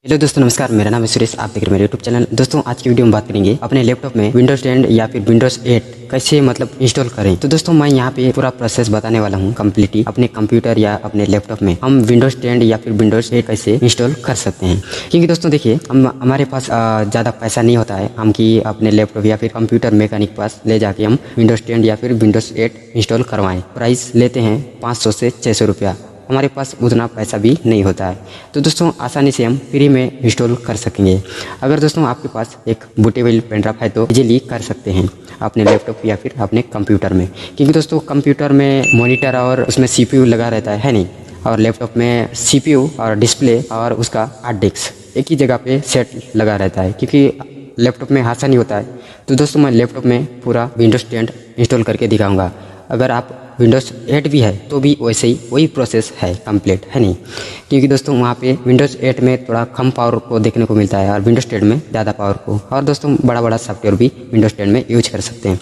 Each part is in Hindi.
हेलो दोस्तों, नमस्कार। मेरा नाम है सुरेश, आप देख रहे हैं मेरे यूट्यूब चैनल। दोस्तों आज की वीडियो में बात करेंगे अपने लैपटॉप में विंडोज 10 या फिर विंडोज 8 कैसे इंस्टॉल करें। तो दोस्तों मैं यहाँ पे पूरा प्रोसेस बताने वाला हूँ कम्प्लीटली। अपने कंप्यूटर या अपने लैपटॉप में हम विंडोज 10 या फिर विंडोज 8 कैसे इंस्टॉल कर सकते हैं। क्योंकि दोस्तों देखिए, हमारे पास ज़्यादा पैसा नहीं होता है हम कि अपने लैपटॉप या फिर कंप्यूटर मैकेनिक पास ले जाके हम विंडोज 10 या फिर विंडोज 8 इंस्टॉल करवाएँ। प्राइस लेते हैं 500 से 600 रुपया। हमारे पास उतना पैसा भी नहीं होता है, तो दोस्तों आसानी से हम फ्री में इंस्टॉल कर सकेंगे। अगर दोस्तों आपके पास एक बूटेबल पेन ड्राइव है तो इजीली कर सकते हैं अपने लैपटॉप या फिर अपने कंप्यूटर में। क्योंकि दोस्तों कंप्यूटर में मॉनिटर और उसमें सीपीयू लगा रहता है नहीं, और लैपटॉप में सीपीयू और डिस्प्ले और उसका हार्ड डिस्क एक ही जगह पे सेट लगा रहता है, क्योंकि लैपटॉप में आसानी होता है। तो दोस्तों मैं लैपटॉप में पूरा विंडोज 10 इंस्टॉल करके दिखाऊंगा। अगर आप विंडोज 8 भी है तो भी वैसे ही वही प्रोसेस है, कंप्लीट है नहीं। क्योंकि दोस्तों वहाँ पे विंडोज 8 में थोड़ा कम पावर को देखने को मिलता है और विंडोज 10 में ज़्यादा पावर को, और दोस्तों बड़ा बड़ा सॉफ्टवेयर भी विंडोज 10 में यूज कर सकते हैं।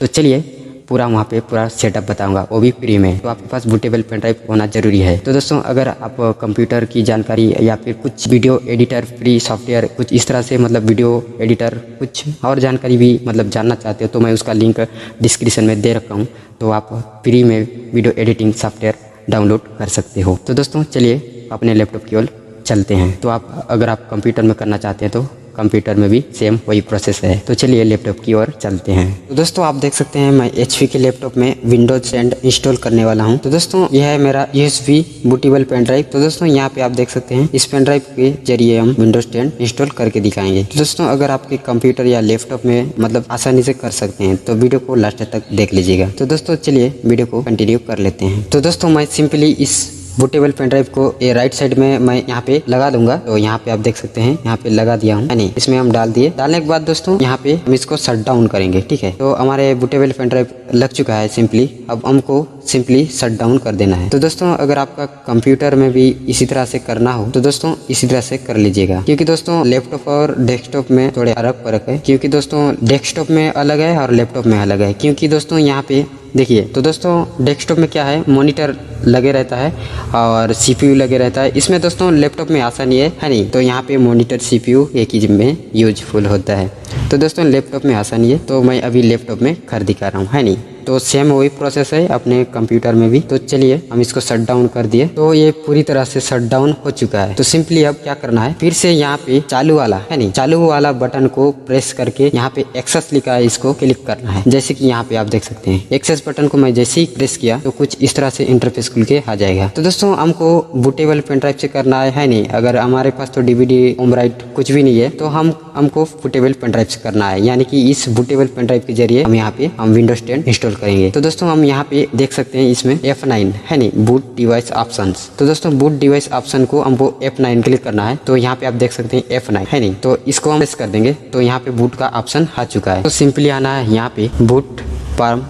तो चलिए पूरा वहाँ पे पूरा सेटअप बताऊंगा, वो भी फ्री में। तो आपके पास बूटेबल पेन ड्राइव होना जरूरी है। तो दोस्तों अगर आप कंप्यूटर की जानकारी या फिर कुछ वीडियो एडिटर फ्री सॉफ्टवेयर कुछ इस तरह से वीडियो एडिटर कुछ और जानकारी भी जानना चाहते हो तो मैं उसका लिंक डिस्क्रिप्शन में दे रखा हूँ, तो आप फ्री में वीडियो एडिटिंग सॉफ्टवेयर डाउनलोड कर सकते हो। तो दोस्तों चलिए अपने लैपटॉप की ओर चलते हैं। तो अगर आप कंप्यूटर में करना चाहते हैं तो कंप्यूटर में भी सेम वही प्रोसेस है। तो चलिए लैपटॉप की ओर चलते हैं। तो दोस्तों आप देख सकते हैं मैं एचपी के लैपटॉप में विंडोज 10 इंस्टॉल करने वाला हूं। तो दोस्तों यह है मेरा यूएसबी बूटेबल पेन ड्राइव। तो दोस्तों यहाँ पे आप देख सकते हैं इस पेन ड्राइव के जरिए हम विंडोज 10 इंस्टॉल करके दिखाएंगे। तो दोस्तों अगर आपके कंप्यूटर या लैपटॉप में आसानी से कर सकते हैं तो वीडियो को लास्ट तक देख लीजिएगा। तो दोस्तों चलिए वीडियो को कंटिन्यू कर लेते हैं। तो दोस्तों मैं सिंपली इस बूटेबल पेन ड्राइव को ये राइट साइड में मैं यहाँ पे लगा दूंगा। तो यहाँ पे आप देख सकते हैं यहाँ पे लगा दिया हूँ, नहीं इसमें हम डाल दिए। डालने के बाद दोस्तों यहाँ पे हम इसको शट डाउन करेंगे, ठीक है। तो हमारे बूटेबल पेन ड्राइव लग चुका है सिंपली। अब हमको सिंपली शट डाउन कर देना है। तो दोस्तों अगर आपका कंप्यूटर में भी इसी तरह से करना हो तो दोस्तों इसी तरह से कर लीजिएगा। क्योंकि दोस्तों लैपटॉप और डेस्कटॉप में थोड़े अलग फर्क है। क्योंकि दोस्तों डेस्कटॉप में अलग है और लैपटॉप में अलग है। क्योंकि दोस्तों यहाँ पे देखिए, तो दोस्तों डेस्कटॉप में क्या है, मॉनिटर लगे रहता है और सीपीयू लगे रहता है। इसमें दोस्तों लैपटॉप में आसानी है नहीं। तो यहाँ पे मॉनिटर सीपीयू एक ही में यूजफुल होता है। तो दोस्तों लैपटॉप में आसानी है, तो मैं अभी लैपटॉप में कर दिखा रहा हूँ, है नहीं। तो सेम वही प्रोसेस है अपने कंप्यूटर में भी। तो चलिए हम इसको शट डाउन कर दिए। तो ये पूरी तरह से शट डाउन हो चुका है। तो सिंपली अब क्या करना है, फिर से यहाँ पे चालू वाला है नहीं, चालू वाला बटन को प्रेस करके यहाँ पे एक्सेस लिखा है, इसको क्लिक करना है। जैसे कि यहाँ पे आप देख सकते हैं एक्सेस बटन को मैं जैसे ही प्रेस किया तो कुछ इस तरह से इंटरफेस खुल के आ जाएगा। तो दोस्तों हमको बूटेबल पेन ड्राइव से करना है नहीं। अगर हमारे पास तो डीवीडी होम राइट कुछ भी नहीं है तो हमको बूटेबल पेन ड्राइव से करना है। यानी कि इस बूटेबल पेन ड्राइव के जरिए हम यहाँ पे विंडोज 10 इंस्टॉल करेंगे। तो दोस्तों हम यहाँ पे देख सकते हैं इसमें F9 है नहीं, बूट डिवाइस ऑप्शंस। तो दोस्तों बूट डिवाइस ऑप्शन को हमको F9 क्लिक करना है। तो यहाँ पे आप देख सकते हैं F9 है नहीं, तो इसको हम प्रेस कर देंगे तो यहाँ पे बूट का ऑप्शन आ चुका है। तो सिंपली आना है यहाँ पे बूट परम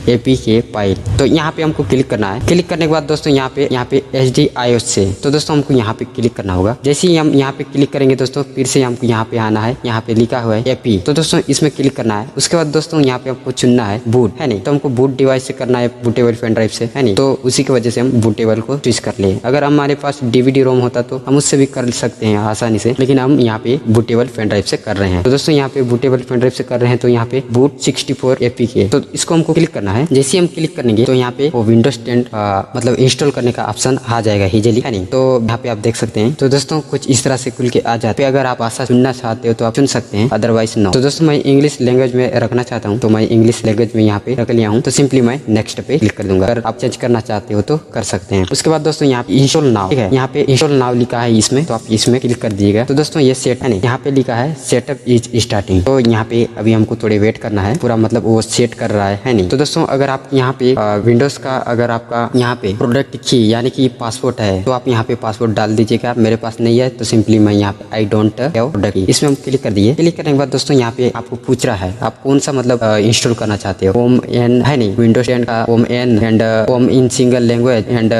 APK फाइल। तो यहाँ पे हमको क्लिक करना है। क्लिक करने के बाद दोस्तों यहाँ पे HDIOS से, तो दोस्तों हमको यहाँ पे क्लिक करना होगा। जैसे ही हम यहाँ पे क्लिक करेंगे दोस्तों फिर से हमको यहाँ पे आना है, यहाँ पे लिखा हुआ है AP। तो दोस्तों इसमें क्लिक करना है। उसके बाद दोस्तों यहाँ पे हमको चुनना है बूट है नहीं। तो हमको बूट डिवाइस से करना है, बूटेबल पेन ड्राइव से है नहीं। तो उसी की वजह से हम बूटेबल को चूज कर ले। अगर हमारे पास DVD रोम होता तो हम उससे भी कर सकते हैं आसानी से, लेकिन हम यहाँ पे बूटेबल पेन ड्राइव से कर रहे हैं। तो दोस्तों यहाँ पे बूटेबल पेन ड्राइव से कर रहे हैं तो यहाँ पे बूट 64 APK। तो इसको हमको क्लिक करना है। जैसे हम क्लिक करेंगे तो यहाँ पे वो विंडोज 10 इंस्टॉल करने का ऑप्शन आ जाएगा इजीली है नहीं। तो यहाँ पे आप देख सकते हैं। तो दोस्तों कुछ इस तरह से खुल के आ जाते हैं। अगर आप भाषा चुनना चाहते हो तो आप चुन सकते हैं, अदरवाइज नो। तो दोस्तों मैं इंग्लिश लैंग्वेज में रखना चाहता हूँ तो मैं इंग्लिश लैंग्वेज में यहाँ पे रख लिया हूँ। तो सिंपली मैं नेक्स्ट पे क्लिक कर दूंगा। अगर आप चेंज करना चाहते हो तो कर सकते हैं। उसके बाद दोस्तों यहाँ पे इंस्टॉल नाउ, ठीक है, यहाँ पे इंस्टॉल नाउ लिखा है इसमें, तो आप इसमें क्लिक कर दीजिएगा। तो दोस्तों ये सेट है नहीं, यहाँ पे लिखा है सेटअप इज स्टार्टिंग। तो यहाँ पे अभी हमको थोड़े वेट करना है, पूरा वो सेट कर रहा है नहीं। तो दोस्तों अगर आप यहाँ पे विंडोज का अगर आपका यहाँ पे प्रोडक्ट की यानी कि पासपोर्ट है तो आप यहाँ पे पासपोर्ट डाल दीजिएगा। मेरे पास नहीं है तो सिंपली मैं यहाँ पे आई डोंट हैव प्रोडक्ट इसमें हम क्लिक कर दिए। क्लिक करने के बाद दोस्तों यहाँ पे आपको पूछ रहा है आप कौन सा इंस्टॉल करना चाहते हो। होम एन है नहीं, विंडोज 10 का home N and home in single language and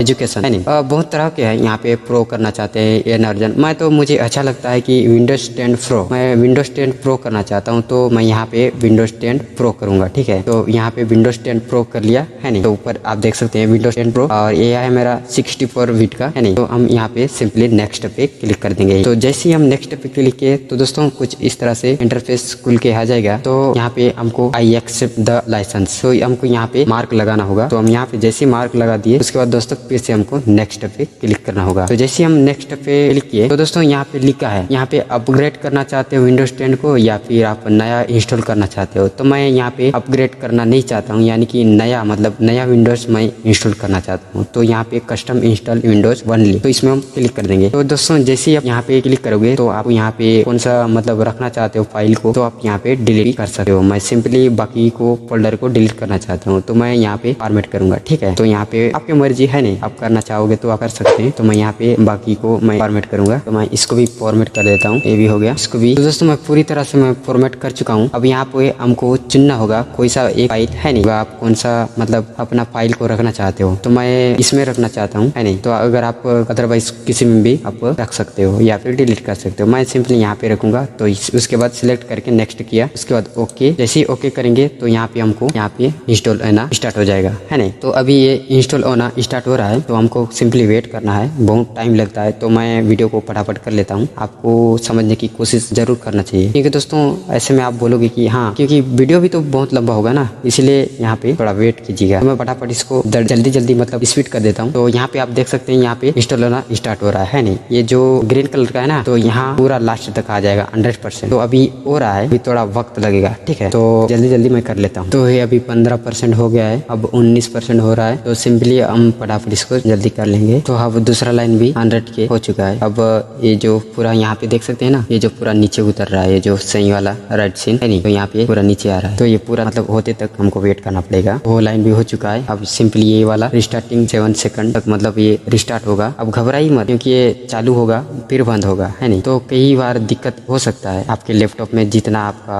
education है नहीं। बहुत तरह के है यहाँ पे। प्रो करना चाहते हैं एन अर्जन। मैं तो मुझे अच्छा लगता है कि विंडोज 10 प्रो, मैं विंडोज 10 प्रो करना चाहता हूँ तो मैं यहाँ पे विंडोज 10 प्रो करूंगा, ठीक है। तो यहाँ पे विंडोज 10 प्रो कर लिया है नहीं। तो ऊपर आप देख सकते हैं विंडोज 10 प्रो और ये है मेरा 64 बिट का है नहीं। तो हम यहाँ पे सिंपली नेक्स्ट पे क्लिक कर देंगे। तो जैसे ही हम नेक्स्ट पे क्लिक किए तो दोस्तों कुछ इस तरह से इंटरफेस खुल के आ जाएगा। तो यहाँ पे हमको आई एक्सेप्ट द लाइसेंस, तो हमको यहाँ पे मार्क लगाना होगा। तो हम यहाँ पे जैसे मार्क लगा दिए उसके बाद दोस्तों फिर से हमको नेक्स्ट पे क्लिक करना होगा। तो जैसे हम नेक्स्ट पे क्लिक किए तो दोस्तों यहाँ पे लिखा है यहाँ पे अपग्रेड करना चाहते हो विंडोज 10 को या फिर आप नया इंस्टॉल करना चाहते हो। तो मैं यहाँ पे अपग्रेड करना नहीं चाहता हूँ, यानी कि नया मतलब नया विंडोज मैं इंस्टॉल करना चाहता हूँ। तो यहाँ पे कस्टम इंस्टॉल विंडोज ओनली, तो इसमें हम क्लिक कर देंगे। तो दोस्तों जैसे ही आप यहाँ पे क्लिक करोगे तो आप यहाँ पे कौन सा मतलब रखना चाहते हो फाइल को, तो आप यहाँ पे डिलीट कर सकते हो। मैं सिंपली बाकी को फोल्डर को डिलीट करना चाहता हूँ, तो मैं यहाँ पे फॉर्मेट करूंगा। ठीक है, तो यहाँ पे आपकी मर्जी है नहीं, आप करना चाहोगे तो आप कर सकते हैं। तो मैं यहाँ पे बाकी को मैं फॉर्मेट करूंगा, तो मैं इसको भी फॉर्मेट कर देता हूँ। ये भी हो गया, इसको भी। तो दोस्तों मैं पूरी तरह से मैं फॉर्मेट कर चुका हूँ। अब यहाँ पे हमको चुनना होगा कोई सा एक फाइल है नहीं, आप कौन सा मतलब अपना फाइल को रखना चाहते हो। तो मैं इसमें रखना चाहता हूँ है नहीं। तो अगर आप अदरवाइज किसी में भी आप रख सकते हो या फिर डिलीट कर सकते हो। मैं सिंपली यहाँ पे रखूंगा। तो उसके बाद सिलेक्ट करके नेक्स्ट किया, उसके बाद ओके। जैसे ही ओके करेंगे तो यहाँ पे हमको यहाँ पे इंस्टॉल होना स्टार्ट हो जाएगा है नहीं। तो अभी ये इंस्टॉल होना स्टार्ट हो रहा है, तो हमको सिंपली वेट करना है, बहुत टाइम लगता है। तो मैं वीडियो को फटाफट कर लेता हूँ, आपको समझने की कोशिश जरूर करना चाहिए। क्योंकि दोस्तों ऐसे में आप बोलोगे कि हाँ, क्योंकि वीडियो भी तो बहुत लंबा होगा ना, इसलिए यहाँ पे थोड़ा वेट कीजिएगा। तो मैं फटाफट इसको जल्दी जल्दी मतलब स्पीड कर देता हूँ। तो यहाँ पे आप देख सकते हैं यहाँ पे इंस्टॉल होना स्टार्ट हो रहा है नहीं। ये जो ग्रीन कलर का है ना, तो यहाँ पूरा लास्ट तक आ जाएगा 100%। तो अभी हो रहा है, अभी थोड़ा वक्त लगेगा। ठीक है, तो जल्दी जल्दी मैं कर लेता हूँ। तो ये अभी 15% हो गया है, अब 19% हो रहा है। तो सिंपली हम फटाफट इसको जल्दी कर लेंगे। तो अब दूसरा लाइन भी 100 के हो चुका है। अब ये जो पूरा यहाँ पे देख सकते हैं ना, ये जो पूरा नीचे उतर रहा है, ये जो सही वाला राइट सीन है नहीं, तो यहाँ पे पूरा नीचे आ रहा है। तो ये पूरा मतलब होते तक हमको वेट करना पड़ेगा। वो लाइन भी हो चुका है। अब सिंपली ये वाला रिस्टार्टिंग 7 सेकंड तक मतलब ये रिस्टार्ट होगा। अब घबराइए मत, क्योंकि ये चालू होगा फिर बंद होगा है नहीं। तो कई बार दिक्कत हो सकता है आपके लैपटॉप में, जितना आपका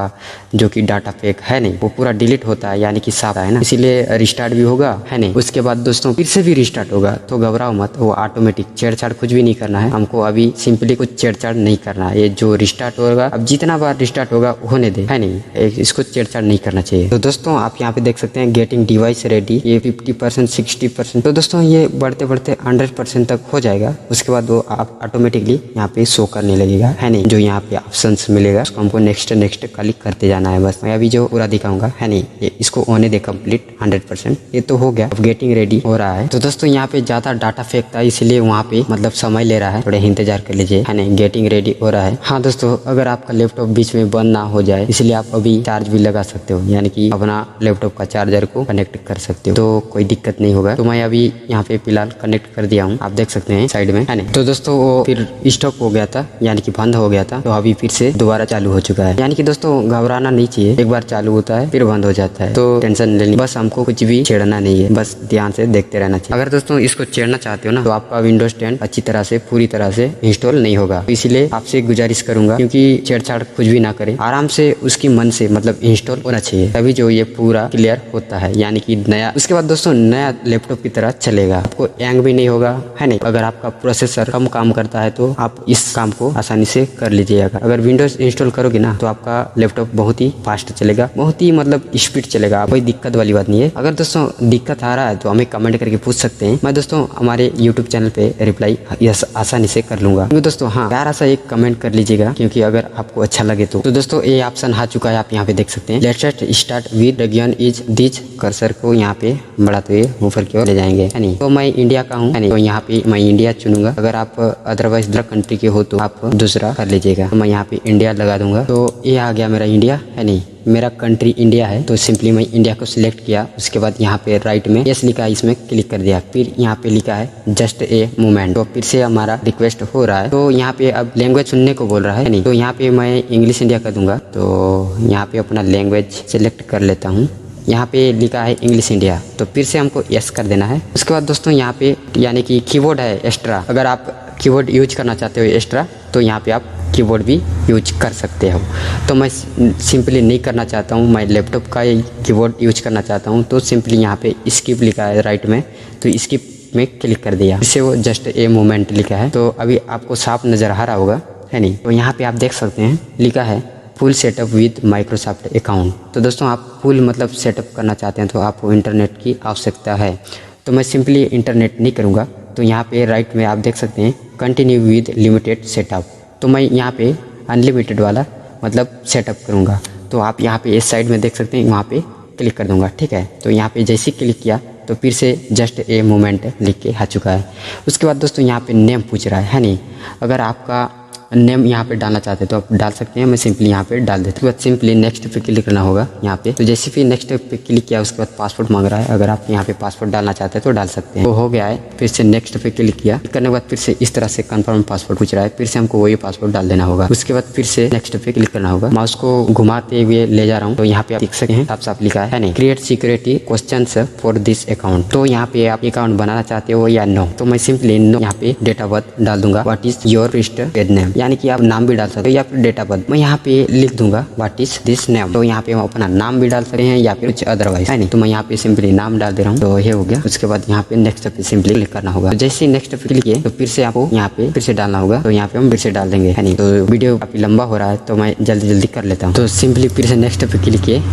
जो कि डाटा पैक है नहीं वो पूरा डिलीट होता है, यानी कि साफ है ना, इसीलिए रिस्टार्ट भी होगा है नहीं। उसके बाद दोस्तों फिर से भी रिस्टार्ट होगा। तो घबराओ मत, वो ऑटोमेटिक, छेड़छाड़ कुछ भी नहीं करना है हमको। अभी सिंपली कुछ छेड़छाड़ नहीं करना है। ये जो रिस्टार्ट होगा, अब जितना बार रिस्टार्ट होगा होने दे है नहीं, इसको छेड़छाड़ नहीं करना चाहिए। तो दोस्तों आप यहाँ पे देख सकते हैं गेटिंग डिवाइस रेडी, ये 50% 60%। तो दोस्तों ये बढ़ते बढ़ते 100% तक हो जाएगा। उसके बाद वो आप ऑटोमेटिकली यहाँ पे शो करने लगेगा है नहीं। जो यहाँ पे ऑप्शंस मिलेगा उसको हमको नेक्स्ट नेक्स्ट क्लिक करते जाना है बस। मैं अभी जो पूरा दिखाऊंगा है नहीं, ये इसको होने दे कंप्लीट 100%। ये तो हो गया, अब गेटिंग रेडी हो रहा है। तो दोस्तों यहाँ पे ज्यादा डाटा फेंकता है, इसलिए वहाँ पे मतलब समय ले रहा है, थोड़े इंतजार कर लीजिए है नहीं। गेटिंग रेडी हो रहा है। हाँ दोस्तों, अगर आपका लैपटॉप बीच में बंद ना हो जाए, इसलिए आप अभी चार्ज भी लगा सकते हो, यानी कि अपना लैपटॉप का चार्जर को कनेक्ट कर सकते हो, तो कोई दिक्कत नहीं होगा। तो मैं अभी यहाँ पे फिलहाल कनेक्ट कर दिया हूँ, आप देख सकते हैं साइड में है नहीं। तो दोस्तों वो फिर स्टॉप हो गया था, यानी कि बंद हो गया था। तो अभी फिर से दोबारा चालू हो चुका है। यानी कि दोस्तों घबराना नहीं चाहिए, एक बार चालू होता है फिर बंद हो जाता है, तो टेंशन लेनी, बस हमको कुछ भी छेड़ना नहीं है, बस ध्यान से देखते रहना चाहिए। अगर दोस्तों इसको छेड़ना चाहते हो ना, तो आपका विंडोज 10 अच्छी तरह से पूरी तरह से इंस्टॉल नहीं होगा। तो इसलिए आपसे गुजारिश करूंगा, क्योंकि छेड़छाड़ कुछ भी ना करें, आराम से उसकी मन से मतलब इंस्टॉल होना चाहिए, तभी जो ये पूरा क्लियर होता है, यानी कि नया। उसके बाद दोस्तों नया लैपटॉप की तरह चलेगा, आपको हैंग भी नहीं होगा है नहीं। अगर आपका प्रोसेसर कम काम करता है तो आप इस काम को आसानी से कर लीजिएगा। अगर विंडोज इंस्टॉल करोगे ना, तो आपका लैपटॉप बहुत ही फास्ट चलेगा, बहुत ही मतलब स्पीड चलेगा, कोई दिक्कत वाली बात नहीं है। अगर दोस्तों दिक्कत आ रहा है तो हमें कमेंट करके पूछ सकते हैं, मैं दोस्तों हमारे यूट्यूब चैनल पे रिप्लाई आसानी से कर लूंगा। क्योंकि दोस्तों हाँ, प्यारा सा एक कमेंट कर लीजिएगा, क्योंकि अगर आपको अच्छा लगे तो दोस्तों ये ऑप्शन आ चुका है, आप यहाँ पे देख सकते हैं। Let's start with region is this. Cursor को यहाँ पे बढ़ाते हुए ऊपर की ओर ले जाएंगे है नहीं। तो मैं इंडिया का हूँ है नहीं, तो यहाँ पे मैं इंडिया चुनूंगा। अगर आप अदरवाइज दूसरा कंट्री के हो तो आप दूसरा कर लीजिएगा। तो मैं यहाँ पे इंडिया लगा दूंगा। तो ये आ गया मेरा इंडिया है नहीं, मेरा कंट्री इंडिया है। तो सिंपली मैं इंडिया को सिलेक्ट किया। उसके बाद यहाँ पे राइट में यस लिखा है, इसमें क्लिक कर दिया। फिर यहाँ पे लिखा है जस्ट ए मोमेंट। तो फिर से हमारा रिक्वेस्ट हो रहा है। तो यहाँ पे अब लैंग्वेज चुनने को बोल रहा है नहीं, तो यहाँ पे मैं इंग्लिश इंडिया कर दूंगा। तो यहाँ पे अपना लैंग्वेज सिलेक्ट कर लेता हूँ। यहाँ पे लिखा है इंग्लिश इंडिया, तो फिर से हमको यस कर देना है। उसके बाद दोस्तों यहाँ पे यानी कि कीबोर्ड है एक्स्ट्रा, अगर आप कीबोर्ड यूज करना चाहते हो एक्स्ट्रा, तो यहाँ पे आप कीबोर्ड भी यूज कर सकते हो। तो मैं सिंपली नहीं करना चाहता हूँ, मैं लैपटॉप का कीबोर्ड यूज करना चाहता हूँ। तो सिंपली यहाँ पे स्किप लिखा है राइट में, तो स्किप में क्लिक कर दिया, इससे वो जस्ट ए मोमेंट लिखा है। तो अभी आपको साफ नज़र आ रहा होगा है नहीं। तो यहाँ पे आप देख सकते हैं लिखा है full setup with Microsoft account. तो दोस्तों आप फुल मतलब सेटअप करना चाहते हैं तो आपको इंटरनेट की आवश्यकता है। तो मैं सिंपली इंटरनेट नहीं करूँगा। तो यहाँ पे राइट में आप देख सकते हैं कंटिन्यू विद लिमिटेड सेटअप। तो मैं यहाँ पे अनलिमिटेड वाला मतलब सेटअप करूँगा। तो आप यहाँ पे इस साइड में देख सकते हैं, वहाँ पे क्लिक कर दूँगा। ठीक है, तो यहाँ पे जैसे ही क्लिक किया तो फिर से जस्ट ए मोमेंट लिख के आ चुका है। उसके बाद दोस्तों यहाँ पे नेम पूछ रहा है नहीं। अगर आपका नेम यहाँ पे डालना चाहते हैं तो आप डाल सकते हैं। मैं सिंपली यहाँ पे डाल देता हूँ। उसके बाद सिंपली नेक्स्ट पे क्लिक करना होगा यहाँ पे। तो जैसे भी नेक्स्ट पे क्लिक किया उसके बाद पासवर्ड मांग रहा है। अगर आप यहाँ पे पासवर्ड डालना चाहते हैं तो डाल सकते हैं। तो हो गया है। फिर से नेक्स्ट पे क्लिक किया, करने के बाद फिर से इस तरह से कंफर्म पासवर्ड पूछ रहा है। फिर से हमको वही पासवर्ड डाल देना होगा। उसके बाद फिर से नेक्स्ट पे क्लिक करना होगा। माउस को घुमाते हुए ले जा रहा हूँ तो यहाँ पे आप देख सकते हैं साफ साफ लिखा है नहीं, create security questions for this account. तो यहाँ पे आप अकाउंट बनाना चाहते हो या नो। तो मैं सिंपली नो यहाँ पे डेट ऑफ बर्थ डाल दूंगा। What is your paid name, यानी कि आप नाम भी डाल सकते हो या फिर डेट ऑफ बर्थ। मैं यहाँ पे लिख दूंगा व्हाट इज दिस नेम। तो यहाँ पे हम अपना नाम भी डाल सकते हैं या फिर कुछ अदरवाइज है नहीं। तो मैं यहाँ पे सिंपली नाम डाल दे रहा हूँ। तो ये हो गया। उसके बाद यहाँ पे नेक्स्ट पे सिंपली क्लिक करना होगा। तो जैसे ही नेक्स्ट पे क्लिक किए तो फिर से आपको यहाँ पे फिर से डालना होगा। तो यहाँ पे हम फिर से डाल देंगे है नहीं। तो वीडियो काफी लंबा हो रहा है तो मैं जल्दी जल्दी कर लेता हूँ। तो सिंपली फिर से नेक्स्ट पे क्लिक किए,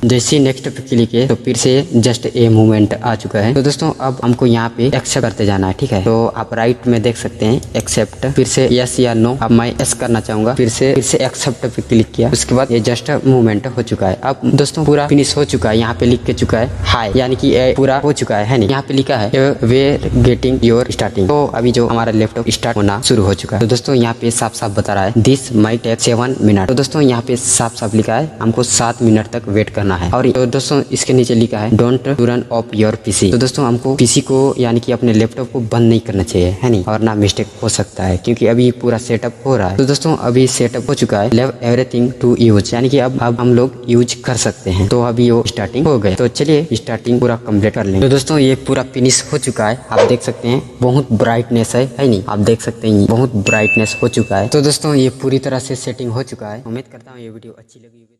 जैसे नेक्स्ट पे क्लिक किए तो फिर से जस्ट ए मूवमेंट आ चुका है। तो दोस्तों अब हमको यहाँ पे एक्सेप्ट करते जाना है। ठीक है, तो आप राइट में देख सकते हैं एक्सेप्ट, फिर से यस या नो। अब मैं यस करना चाहूंगा। फिर से एक्सेप्ट पे क्लिक किया। उसके बाद ये जस्ट मूवमेंट हो चुका है। अब दोस्तों पूरा फिनिश हो चुका है। यहाँ पे लिख के चुका है हाय, यानी कि पूरा हो चुका है नहीं। यहाँ पे लिखा है वेयर गेटिंग योर स्टार्टिंग। तो अभी जो हमारा लैपटॉप स्टार्ट होना शुरू हो चुका है। तो दोस्तों यहाँ पे साफ साफ बता रहा है दिस माई टेक 7 मिनट। तो दोस्तों यहाँ पे साफ साफ लिखा है हमको 7 मिनट तक वेट करना है। और तो दोस्तों इसके नीचे लिखा है don't turn off your PC. तो दोस्तों हमको पीसी को यानी कि अपने लैपटॉप को बंद नहीं करना चाहिए है नहीं, और ना मिस्टेक हो सकता है क्योंकि अभी पूरा सेटअप हो रहा है। तो दोस्तों अभी सेटअप हो चुका है। लेव एवरीथिंग टू यूज, यानी कि अब हम लोग यूज कर सकते हैं। तो अभी वो स्टार्टिंग हो गए। तो चलिए स्टार्टिंग पूरा कंप्लीट कर लेंगे। तो दोस्तों ये पूरा फिनिश हो चुका है। आप देख सकते हैं बहुत ब्राइटनेस है नहीं, आप देख सकते हैं बहुत ब्राइटनेस हो चुका है। तो दोस्तों ये पूरी तरह से सेटिंग हो चुका है। उम्मीद करता हूँ ये वीडियो अच्छी लगी होगी।